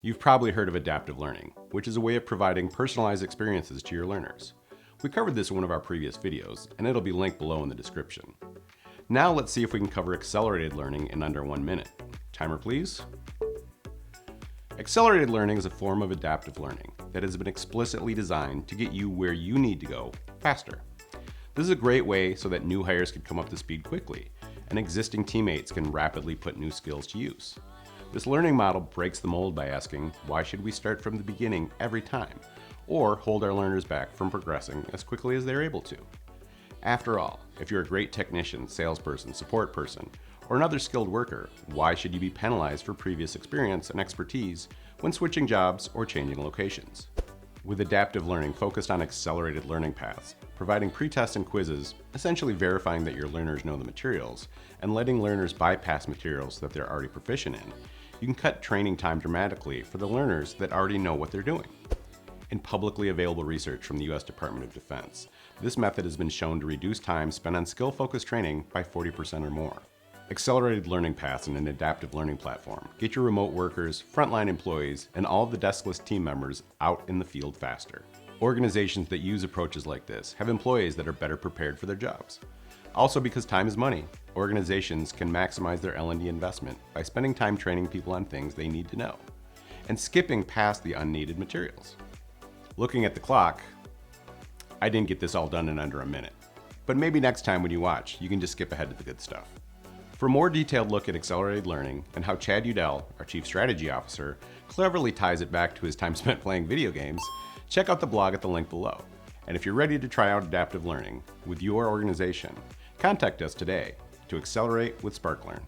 You've probably heard of adaptive learning, which is a way of providing personalized experiences to your learners. We covered this in one of our previous videos, and it'll be linked below in the description. Now let's see if we can cover accelerated learning in under 1 minute. Timer please. Accelerated learning is a form of adaptive learning that has been explicitly designed to get you where you need to go faster. This is a great way so that new hires can come up to speed quickly, and existing teammates can rapidly put new skills to use. This learning model breaks the mold by asking, why should we start from the beginning every time, or hold our learners back from progressing as quickly as they're able to? After all, if you're a great technician, salesperson, support person, or another skilled worker, why should you be penalized for previous experience and expertise when switching jobs or changing locations? With adaptive learning focused on accelerated learning paths, providing pre-tests and quizzes, essentially verifying that your learners know the materials, and letting learners bypass materials that they're already proficient in, you can cut training time dramatically for the learners that already know what they're doing. In publicly available research from the US Department of Defense, this method has been shown to reduce time spent on skill-focused training by 40% or more. Accelerated learning paths and an adaptive learning platform get your remote workers, frontline employees, and all of the deskless team members out in the field faster. Organizations that use approaches like this have employees that are better prepared for their jobs. Also, because time is money, organizations can maximize their L&D investment by spending time training people on things they need to know, and skipping past the unneeded materials. Looking at the clock, I didn't get this all done in under a minute, but maybe next time when you watch, you can just skip ahead to the good stuff. For a more detailed look at accelerated learning and how Chad Udell, our Chief Strategy Officer, cleverly ties it back to his time spent playing video games, check out the blog at the link below. And if you're ready to try out adaptive learning with your organization, contact us today to accelerate with SparkLearn.